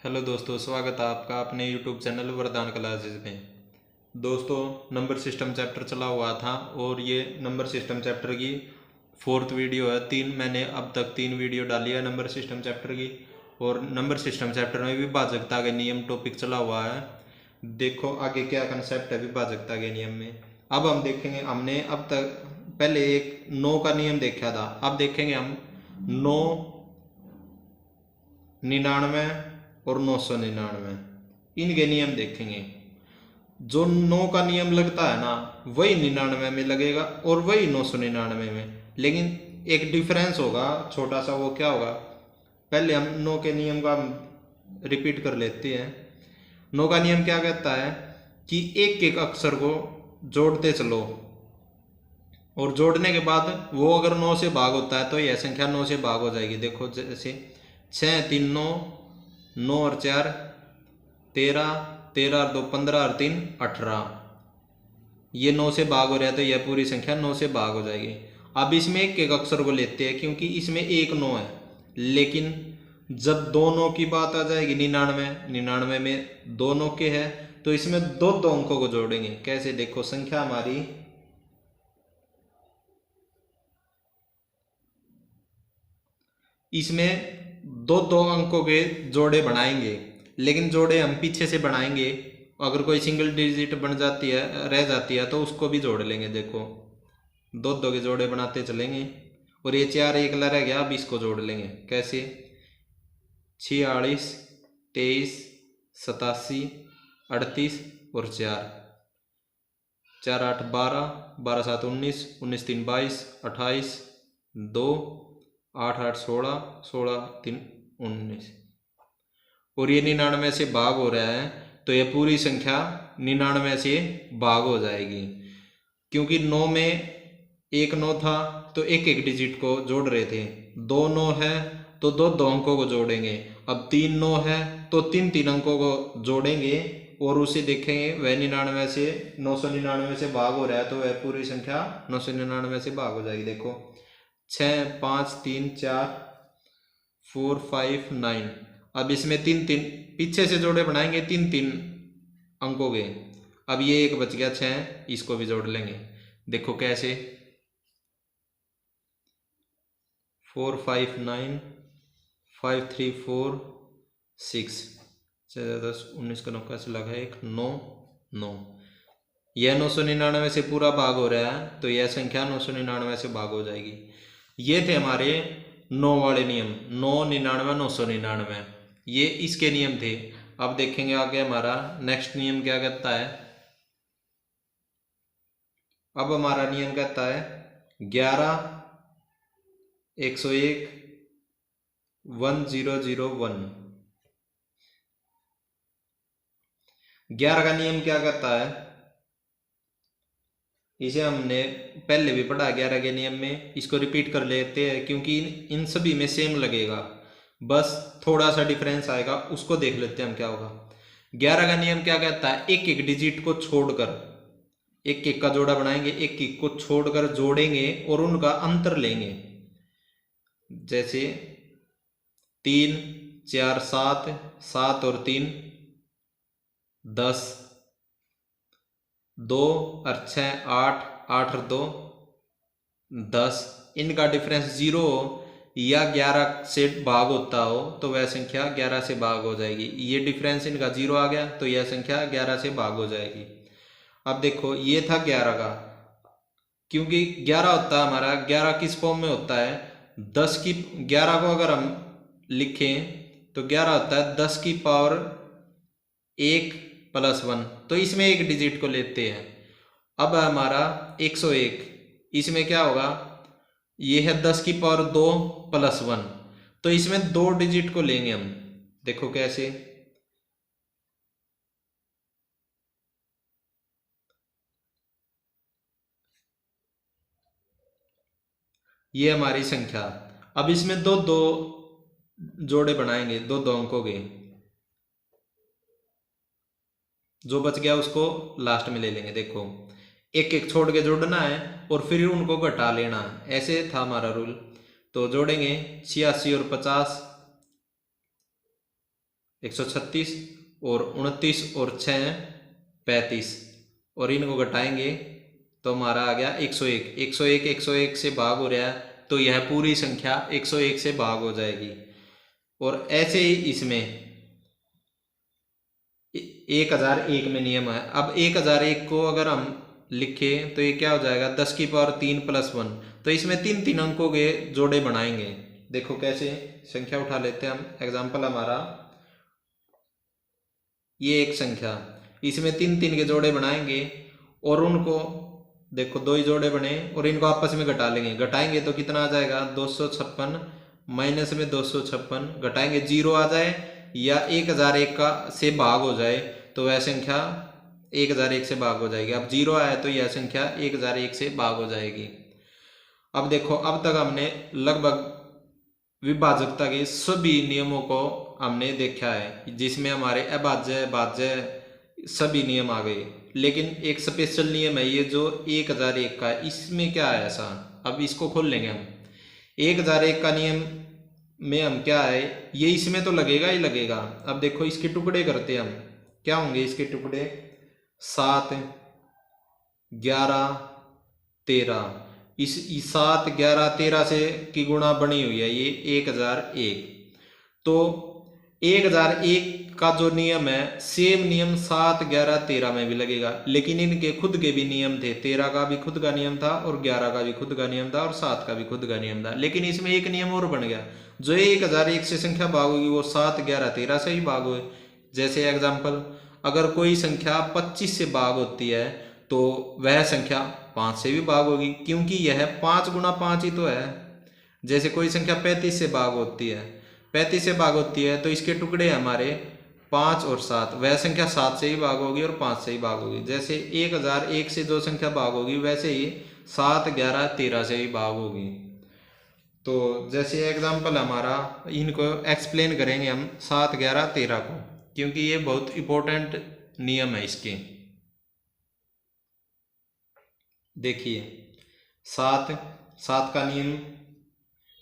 Hello दोस्तों, स्वागत है आपका अपने यूट्यूब चैनल वरदान क्लासेस में। दोस्तों, नंबर सिस्टम चैप्टर चला हुआ था और ये नंबर सिस्टम चैप्टर की फोर्थ वीडियो है। मैंने अब तक तीन वीडियो डाली है नंबर सिस्टम चैप्टर की। और नंबर सिस्टम चैप्टर में विभाजकता के नियम टॉपिक चला हुआ है। देखो आगे क्या कंसेप्ट है विभाजकता के नियम में। अब हम देखेंगे, हमने अब तक पहले एक 9 का नियम देखा था। अब देखेंगे हम 9, 99 और 999 इनके नियम देखेंगे। जो 9 का नियम लगता है ना, वही 99 में लगेगा और वही 999 में, लेकिन एक डिफरेंस होगा छोटा सा। वो क्या होगा, पहले हम 9 के नियम का रिपीट कर लेते हैं। 9 का नियम क्या कहता है कि एक एक अक्षर को जोड़ते चलो और जोड़ने के बाद वो अगर 9 से भाग होता है तो यह संख्या 9 से भाग हो जाएगी। देखो जैसे 6 3 9, 9 और 4 13, 13 और 2 15 और 3 18। ये 9 से भाग हो रहा है तो यह पूरी संख्या 9 से भाग हो जाएगी। अब इसमें एक एक अक्षर को लेते हैं क्योंकि इसमें एक 9 है, लेकिन जब दो 9 की बात आ जाएगी 99 में 2 9 के है तो इसमें दो दो अंकों को जोड़ेंगे। कैसे, देखो संख्या हमारी इसमें दो दो अंकों के जोड़े बनाएंगे, लेकिन जोड़े हम पीछे से बनाएंगे। अगर कोई सिंगल डिजिट बन जाती है, रह जाती है, तो उसको भी जोड़ लेंगे। देखो दो दो के जोड़े बनाते चलेंगे और ये 4 एक रह गया, अब इसको जोड़ लेंगे। कैसे, 46 23 87 38 और 4, 4 8 12, 12 7 19, 19 3 22, 28 2, 8 8 16, 16 3 19। और ये 99 से भाग हो रहा है तो ये पूरी संख्या 99 से भाग हो जाएगी। क्योंकि 9 में एक 9 था तो एक एक डिजिट को जोड़ रहे थे। 2 9 है तो दो दो अंकों को जोड़ेंगे। अब 3 9 है तो तीन तीन अंकों को जोड़ेंगे और उसे देखेंगे वह 99 से 999 से भाग हो रहा है तो वह पूरी संख्या 999 से भाग हो जाएगी। देखो 6 5 3 4 4 5 9। अब इसमें तीन तीन पीछे से जोड़े बनाएंगे, तीन तीन अंकों के। अब ये एक बच गया 6, इसको भी जोड़ लेंगे। देखो कैसे, 4 5 9 5 3 4 6, 10 19 का 9 कैसे लगा, एक 9 9। यह 999 से पूरा भाग हो रहा है तो यह संख्या 999 से भाग हो जाएगी। ये थे हमारे 9 वाले नियम, 9 99 999, ये इसके नियम थे। अब देखेंगे आगे हमारा नेक्स्ट नियम क्या कहता है। अब हमारा नियम कहता है 11 101 1001। 11 का नियम क्या कहता है, इसे हमने पहले भी पढ़ा 11 के नियम में। इसको रिपीट कर लेते हैं क्योंकि इन सभी में सेम लगेगा, बस थोड़ा सा डिफरेंस आएगा, उसको देख लेते हैं हम क्या होगा। 11 का नियम क्या कहता है, एक एक डिजिट को छोड़कर एक एक का जोड़ा बनाएंगे, एक एक को छोड़कर जोड़ेंगे और उनका अंतर लेंगे। जैसे 3 4 7, 7 और 3 10, 2 और 6 8, 8 और 2 10। इनका डिफरेंस 0 हो या 11 से भाग होता हो तो वह संख्या 11 से भाग हो जाएगी। ये डिफरेंस इनका 0 आ गया तो यह संख्या 11 से भाग हो जाएगी। अब देखो ये था 11 का, क्योंकि 11 होता है हमारा, 11 किस फॉर्म में होता है, 10 की 11 को अगर हम लिखें तो 11 होता है 10 की पावर 1 प्लस 1, तो इसमें एक डिजिट को लेते हैं। अब हमारा 101, इसमें क्या होगा, ये है 10 की पावर 2 प्लस 1, तो इसमें दो डिजिट को लेंगे हम। देखो कैसे, ये हमारी संख्या। अब इसमें दो दो जोड़े बनाएंगे, दो दो अंकों के। जो बच गया उसको लास्ट में ले लेंगे। देखो एक एक छोड़ के जोड़ना है और फिर उनको घटा लेना है, ऐसे था हमारा रूल। तो जोड़ेंगे 86 और 50, 136 और 29 और 6 35 और इनको घटाएंगे तो हमारा आ गया 101। 101 101 से भाग हो रहा है तो यह पूरी संख्या 101 से भाग हो जाएगी। और ऐसे ही इसमें 1001 में नियम है। अब 1001 को अगर हम लिखें तो ये क्या हो जाएगा 10 की पावर 3 प्लस 1। तो इसमें 3 अंकों के जोड़े बनाएंगे। देखो कैसे, संख्या उठा लेते हैं हम। एग्जाम्पल हमारा ये एक संख्या, इसमें 3 के जोड़े बनाएंगे और उनको देखो 2 ही जोड़े बने और इनको आपस में घटा लेंगे। घटाएंगे तो कितना आ जाएगा 256 माइनस में 256 घटाएंगे 0 आ जाए या 1001 का से भाग हो जाए तो वह संख्या 1001 से भाग हो जाएगी। अब 0 आया तो यह संख्या 1001 से भाग हो जाएगी। अब देखो, अब तक हमने लगभग विभाजकता के सभी नियमों को हमने देखा है, जिसमें हमारे अभाज्य भाज्य सभी नियम आ गए। लेकिन एक स्पेशल नियम है ये जो 1001 का है। इसमें क्या है ऐसा, अब इसको खोल लेंगे हम। 1001 का नियम में हम क्या है, ये इसमें तो लगेगा ही लगेगा। अब देखो इसके टुकड़े करते हैं हम, क्या होंगे इसके टुकड़े 7 11 13। इस 7 11 13 से की गुणा बनी हुई है ये 1001। तो 1001 का जो नियम है सेम नियम 7 11 13 में भी लगेगा, लेकिन इनके खुद के भी नियम थे। 13 का भी खुद का नियम था और 11 का भी खुद का नियम था और 7 का भी खुद का नियम था। लेकिन इसमें एक नियम और बन गया, जो 1001 से संख्या भाग होगी वो 7 11 13 से ही भाग होगी। जैसे एग्जाम्पल, अगर कोई संख्या 25 से भाग होती है तो वह संख्या 5 से भी भाग होगी, क्योंकि यह 5 गुणा 5 ही तो है। जैसे कोई संख्या 35 से भाग होती है, 35 से भाग होती है तो इसके टुकड़े हमारे 5 और 7, वह संख्या 7 से ही भाग होगी और 5 से ही भाग होगी। जैसे 1001 से जो संख्या भाग होगी वैसे ही 7 11 13 से ही भाग होगी। तो जैसे एग्जाम्पल हमारा, इनको एक्सप्लेन करेंगे हम 7 11 13 को, क्योंकि ये बहुत इंपॉर्टेंट नियम है इसके। देखिए 7 का नियम,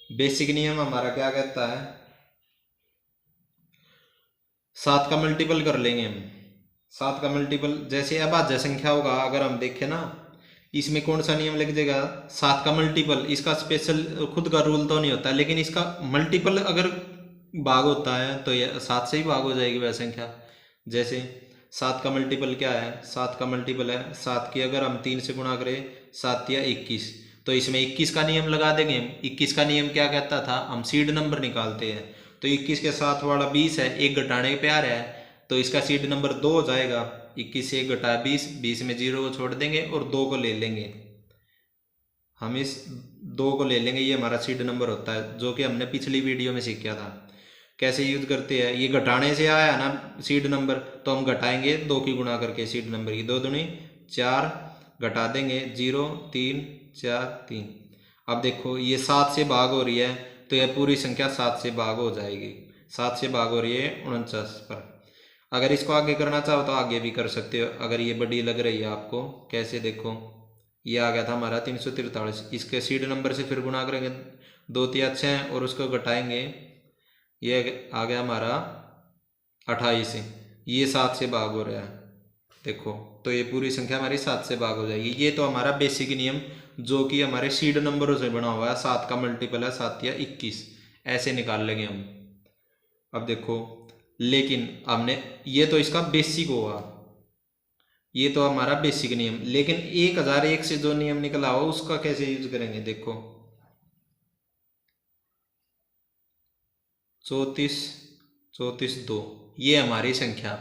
बेसिक नियम हमारा क्या कहता है, 7 का मल्टीपल कर लेंगे हम। 7 का मल्टीपल जैसे अभाज्य संख्या होगा, अगर हम देखें ना इसमें कौन सा नियम लग जाएगा 7 का मल्टीपल। इसका स्पेशल खुद का रूल तो नहीं होता, लेकिन इसका मल्टीपल अगर भाग होता है तो यह 7 से ही भाग हो जाएगी वह संख्या। जैसे 7 का मल्टीपल क्या है, 7 का मल्टीपल है 7 की अगर हम 3 से गुणा करें 7 या 21, तो इसमें 21 का नियम लगा देंगे। 21 का नियम क्या कहता था, हम सीड नंबर निकालते हैं तो 21 के साथ वाला 20 है, एक घटाने पे आ रहा है तो इसका सीड नंबर 2 हो जाएगा। 21 से 1 घटाया 20, 20 में 0 को छोड़ देंगे और 2 को ले लेंगे। हम इस 2 को ले लेंगे, ये हमारा सीड नंबर होता है, जो कि हमने पिछली वीडियो में सीखा था कैसे यूज करते हैं। ये घटाने से आया ना सीड नंबर, तो हम घटाएंगे 2 की गुणा करके सीड नंबर की। 2 दूनी 4, घटा देंगे 0 3 4 3। अब देखो ये 7 से भाग हो रही है तो यह पूरी संख्या 7 से भाग हो जाएगी। 7 से भाग हो रही है 49 पर। अगर इसको आगे करना चाहो तो आगे भी कर सकते हो, अगर ये बड़ी लग रही है आपको। कैसे, देखो ये आ गया था हमारा 343, इसके सीड नंबर से फिर गुणा करेंगे 2 3 6 और उसको घटाएंगे, ये आ गया हमारा 28। ये 7 से भाग हो रहा है देखो, तो ये पूरी संख्या हमारी 7 से भाग हो जाएगी। ये तो हमारा बेसिक नियम जो कि हमारे सीड नंबरों से बना हुआ है। 7 का मल्टीपल है 7 या 21, ऐसे निकाल लेंगे हम। अब देखो, लेकिन हमने ये तो इसका बेसिक हुआ, ये तो हमारा बेसिक नियम। लेकिन 1001 से जो नियम निकला हो उसका कैसे यूज करेंगे, देखो 34 34 2, ये हमारी संख्या।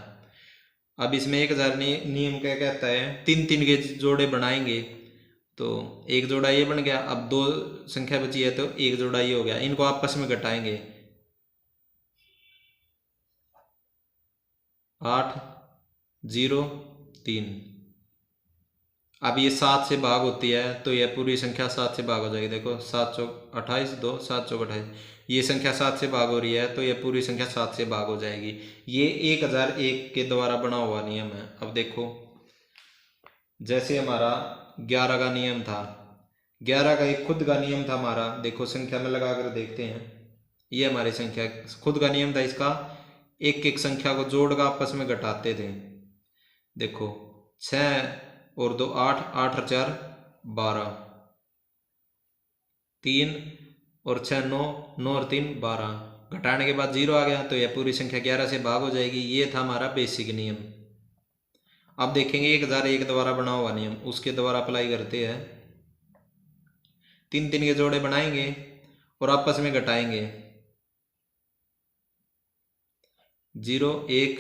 अब इसमें 1000 नियम क्या कहता है, 3 के जोड़े बनाएंगे तो एक जोड़ा ये बन गया। अब 2 संख्या बची है तो एक जोड़ा ये हो गया, इनको आपस में घटाएंगे 8 0 3। अब ये 7 से भाग होती है तो यह पूरी संख्या 7 से भाग हो जाएगी। देखो 7 चौक 28 2 7 चौक 28, ये संख्या 7 से भाग हो रही है तो यह पूरी संख्या 7 से भाग हो जाएगी। ये 1001 के द्वारा बना हुआ नियम है। अब देखो जैसे हमारा 11 का नियम था, 11 का एक खुद का नियम था हमारा। देखो संख्या में लगा कर देखते हैं, ये हमारी संख्या खुद का नियम था इसका एक एक संख्या को जोड़कर आपस में घटाते थे। देखो 6 और 2 8, 8 और 4 12, 3 और 6 9, 9 और 3 12, घटाने के बाद 0 आ गया तो यह पूरी संख्या 11 से भाग हो जाएगी। ये था हमारा बेसिक नियम। अब देखेंगे 1001 द्वारा बना हुआ नियम, उसके द्वारा अप्लाई करते हैं। 3 3 के जोड़े बनाएंगे और आपस में घटाएंगे। 0 1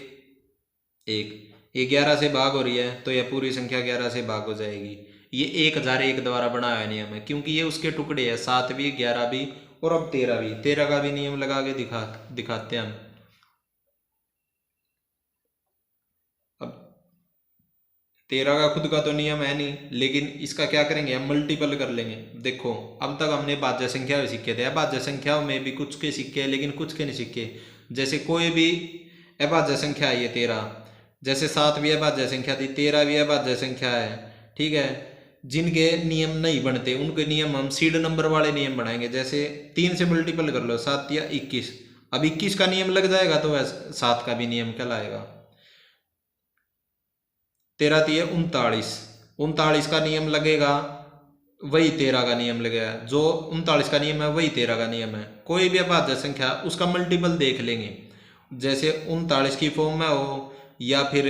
1, ये 11 से भाग हो रही है तो यह पूरी संख्या 11 से भाग हो जाएगी। ये 1001 द्वारा बनाया हुआ नियम है, क्योंकि ये उसके टुकड़े हैं, 7 भी 11 भी और अब 13 भी। 13 का भी नियम लगा के दिखाते हैं हम। अब 13 का खुद का तो नियम है नहीं, लेकिन इसका क्या करेंगे हम, मल्टीपल कर लेंगे। देखो अब तक हमने भाज्य संख्या में सीखे थे, अभाज्य संख्याओं में भी कुछ के सीखे लेकिन कुछ के नहीं सीखे। जैसे कोई भी अभाज्य संख्या है, ये 13, जैसे 7 भी अभाज्य संख्या थी, 13 भी अभाज्य संख्या है, ठीक है। जिनके नियम नहीं बनते उनके नियम हम सीड नंबर वाले नियम बनाएंगे। जैसे 3 से मल्टीपल कर लो, 7 या 21, अब 21 का नियम लग जाएगा तो वह 7 का भी नियम कहलाएगा। 13 3 39, 39 का नियम लगेगा, वही 13 का नियम लगेगा। जो 39 का नियम है वही 13 का नियम है। कोई भी अभाज्य संख्या उसका मल्टीपल देख लेंगे, जैसे 39 की फॉर्म में हो, या फिर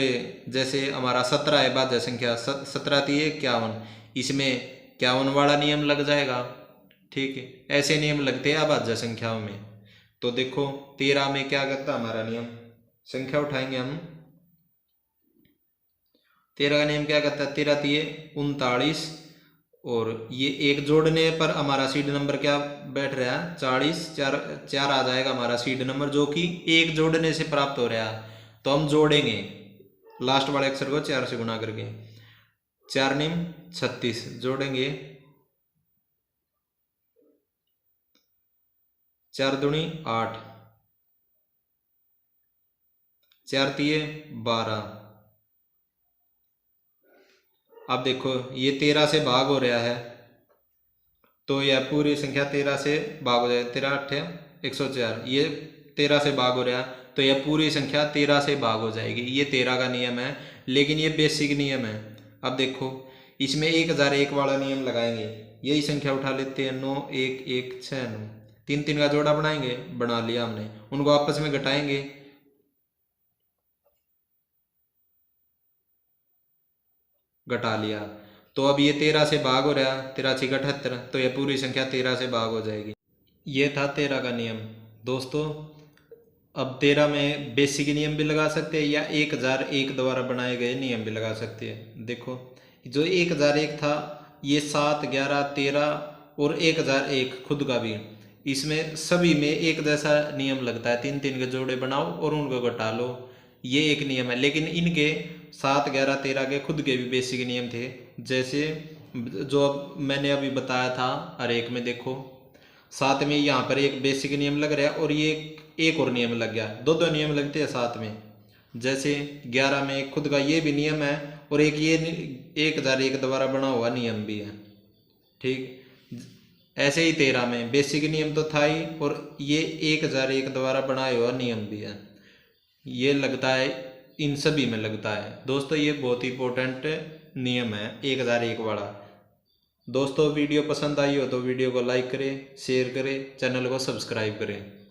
जैसे हमारा 17 है अभाज्य संख्या, 17 3 51, इसमें 51 वाला नियम लग जाएगा, ठीक है। ऐसे नियम लगते हैं अभाज्य संख्याओं में। तो देखो 13 में क्या करता हमारा नियम, संख्या उठाएंगे हम। 13 का नियम क्या करता है, 13 3 39, और ये एक जोड़ने पर हमारा सीड नंबर क्या बैठ रहा है, 40, 4 आ जाएगा हमारा सीड नंबर, जो कि एक जोड़ने से प्राप्त हो रहा है। तो हम जोड़ेंगे लास्ट वाले अक्षर को 4 से गुणा करके, 4 निम 36, जोड़ेंगे 4 दूनी 8, 4 3 12। अब देखो ये 13 से भाग हो रहा है तो यह पूरी संख्या 13 से भाग हो जाएगी। 13 8 104, ये 13 से भाग हो रहा है तो यह पूरी संख्या 13 से भाग हो जाएगी। ये 13 का नियम है, लेकिन ये बेसिक नियम है। अब देखो इसमें 1001 वाला नियम लगाएंगे, यही संख्या उठा लेते हैं, 9 1 1 6 9, 3 3 का जोड़ा बनाएंगे, बना लिया हमने, उनको आपस में घटाएंगे, घटा लिया। तो अब ये 13 से भाग हो रहा है, 13 6 78, तो यह पूरी संख्या 13 से भाग हो जाएगी। ये था 13 का नियम। दोस्तों अब 13 में बेसिक नियम भी लगा सकते हैं या 1001 द्वारा बनाए गए नियम भी लगा सकते हैं। देखो जो 1001 था, ये 7 11 13 और 1001 खुद का भी, इसमें सभी में एक जैसा नियम लगता है, 3 3 के जोड़े बनाओ और उनको घटा लो, ये एक नियम है। लेकिन इनके 7 11 13 के खुद के भी बेसिक नियम थे, जैसे जो मैंने अभी बताया था हर एक में। देखो 7 में यहाँ पर एक बेसिक नियम लग रहा है और ये एक और नियम लग गया, दो दो नियम लगते हैं 7 में। जैसे 11 में खुद का ये भी नियम है और एक ये 1001 द्वारा बना हुआ नियम भी है, ठीक। ऐसे ही 13 में बेसिक नियम तो था ही और ये 1001 द्वारा बनाया हुआ नियम भी है, ये लगता है, इन सभी में लगता है। दोस्तों ये बहुत ही इंपॉर्टेंट नियम है 1001 वाला। दोस्तों वीडियो पसंद आई हो तो वीडियो को लाइक करें, शेयर करें, चैनल को सब्सक्राइब करें।